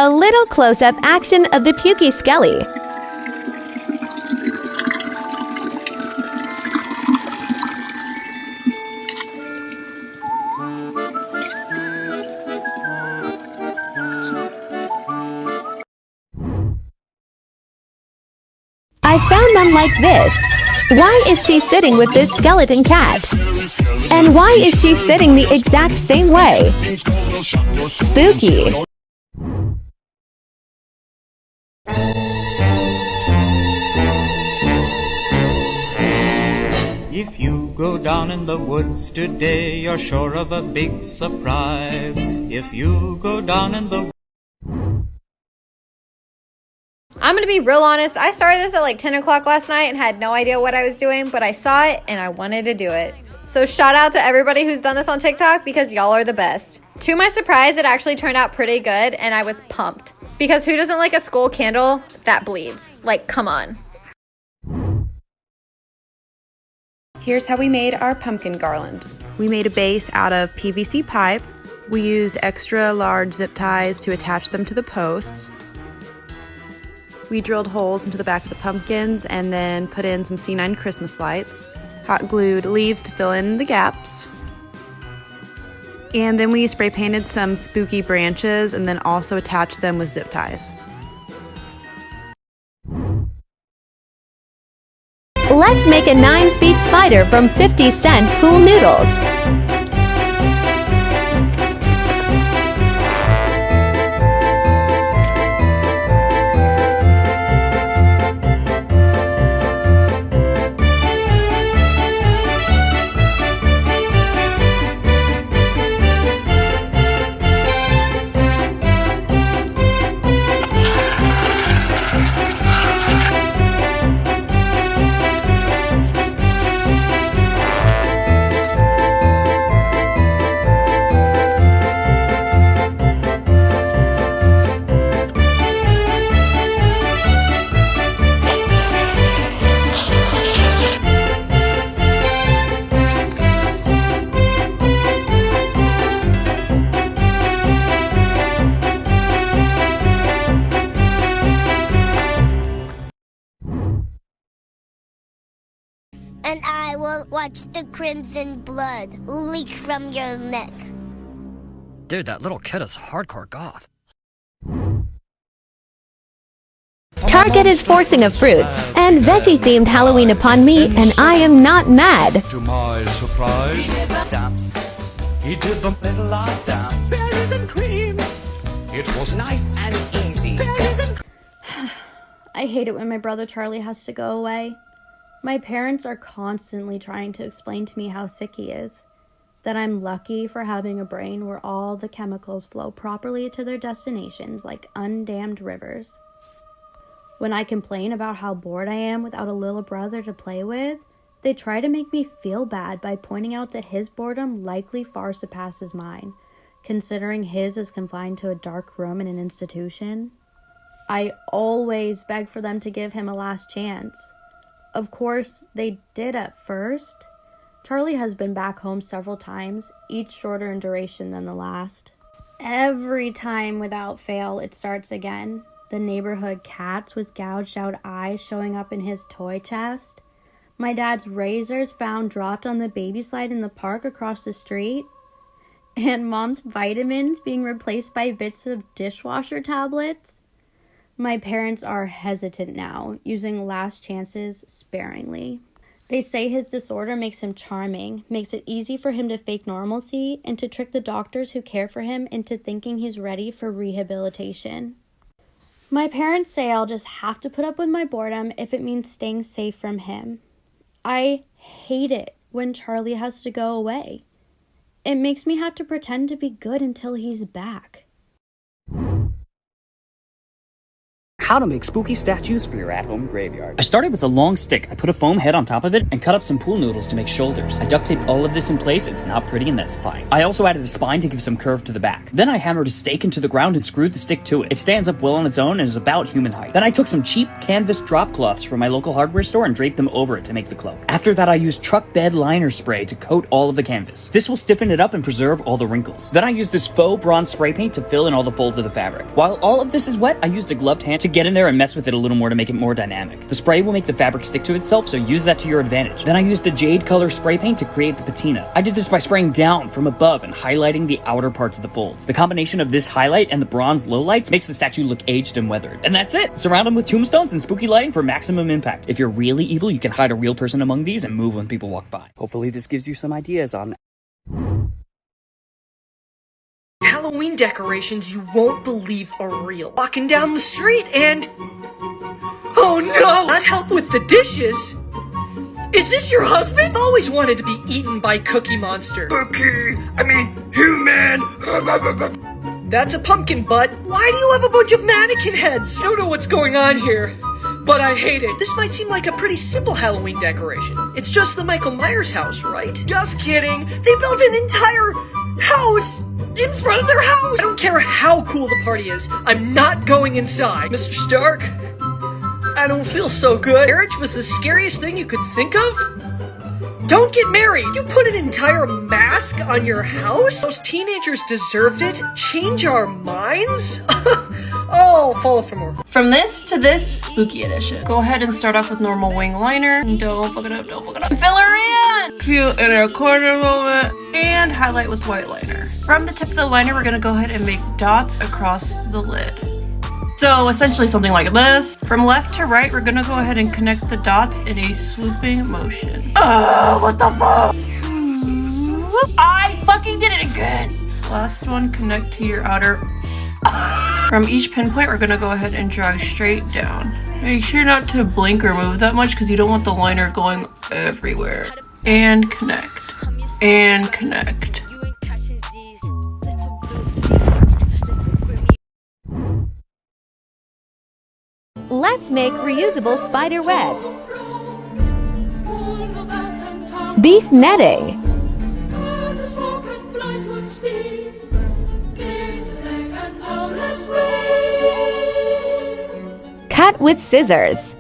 A little close-up action of the pukey skelly. I found them like this. Why is she sitting with this skeleton cat? And why is she sitting the exact same way? Spooky. If you go down in the woods today, you're sure of a big surprise. If you go down in the I'm gonna be real honest, I started this at like 10 o'clock last night and had no idea what I was doing, but I saw it and I wanted to do it. So shout out to everybody who's done this on TikTok because y'all are the best. To my surprise, it actually turned out pretty good and I was pumped. Because who doesn't like a skull candle that bleeds? Like, come on. Here's how we made our pumpkin garland. We made a base out of PVC pipe. We used extra large zip ties to attach them to the posts. We drilled holes into the back of the pumpkins and then put in some C9 Christmas lights. Hot glued leaves to fill in the gaps. And then we spray painted some spooky branches and then also attached them with zip ties. Let's make a 9-feet spider from 50-cent pool noodles. And I will watch the crimson blood leak from your neck. Dude, that little kid is hardcore goth. Target is forcing a fruits and veggie-themed Halloween upon me, and I am not mad. To my surprise, He did the dance. he did the Little art dance. berries and cream. It was Nice and easy. berries and I hate it when my brother Charlie has to go away. My parents are constantly trying to explain to me how sick he is. That I'm lucky for having a brain where all the chemicals flow properly to their destinations like undammed rivers. When I complain about how bored I am without a little brother to play with, they try to make me feel bad by pointing out that his boredom likely far surpasses mine, considering his is confined to a dark room in an institution. I always beg for them to give him a last chance. Of course, they did at first. Charlie has been back home several times, each shorter in duration than the last. Every time without fail, it starts again. The neighborhood cats with gouged out eyes showing up in his toy chest. My dad's razors found dropped on the baby slide in the park across the street. And mom's vitamins being replaced by bits of dishwasher tablets. My parents are hesitant now, using last chances sparingly. They say his disorder makes him charming, makes it easy for him to fake normalcy, and to trick the doctors who care for him into thinking he's ready for rehabilitation. My parents say I'll just have to put up with my boredom if it means staying safe from him. I hate it when Charlie has to go away. It makes me have to pretend to be good until he's back. how to make spooky statues for your at-home graveyard. I started with a long stick. I put a foam head on top of it and cut up some pool noodles to make shoulders. I duct taped all of this in place. It's not pretty and that's fine. I also added a spine to give some curve to the back. Then I hammered a stake into the ground and screwed the stick to it. It stands up well on its own and is about human height. Then I took some cheap canvas drop cloths from my local hardware store and draped them over it to make the cloak. After that, I used truck bed liner spray to coat all of the canvas. This will stiffen it up and preserve all the wrinkles. Then I used this faux bronze spray paint to fill in all the folds of the fabric. While all of this is wet, I used a gloved hand to get in there and mess with it a little more to make it more dynamic. The spray will make the fabric stick to itself, so use that to your advantage. Then I used a jade color spray paint to create the patina. I did this by spraying down from above and highlighting the outer parts of the folds. The combination of this highlight and the bronze lowlights makes the statue look aged and weathered. And that's it! Surround them with tombstones and spooky lighting for maximum impact. If you're really evil, you can hide a real person among these and move when people walk by. Hopefully this gives you some ideas on Halloween decorations you won't believe are real. Walking down the street and... Oh no! Not help with the dishes! Is this your husband? Always wanted to be eaten by Cookie Monster. Human! That's a pumpkin butt. Why do you have a bunch of mannequin heads? I don't know what's going on here, but I hate it. This might seem like a pretty simple Halloween decoration. It's just the Michael Myers house, right? Just kidding. They built an entire house in front of their house. I don't care how cool the party is. I'm not going inside. Mr. Stark, I don't feel so good. Marriage was the scariest thing you could think of? Don't get married! You put an entire mask on your house? Those teenagers deserved it? Change our minds? Oh, follow for more. From this to this, spooky edition. Go ahead and start off with normal wing liner. Don't fuck it up, don't fuck it up. Fill her in! Cute inner corner moment. And highlight with white liner. From the tip of the liner, we're gonna go ahead and make dots across the lid. So essentially something like this. From left to right, we're gonna go ahead and connect the dots in a swooping motion. Oh, what the fuck? I fucking did it again. Last one, connect to your outer. From each pinpoint, we're gonna go ahead and drag straight down. Make sure not to blink or move that much because you don't want the liner going everywhere. And connect. And connect. Let's make reusable spider webs. Beef netting. Cut with scissors.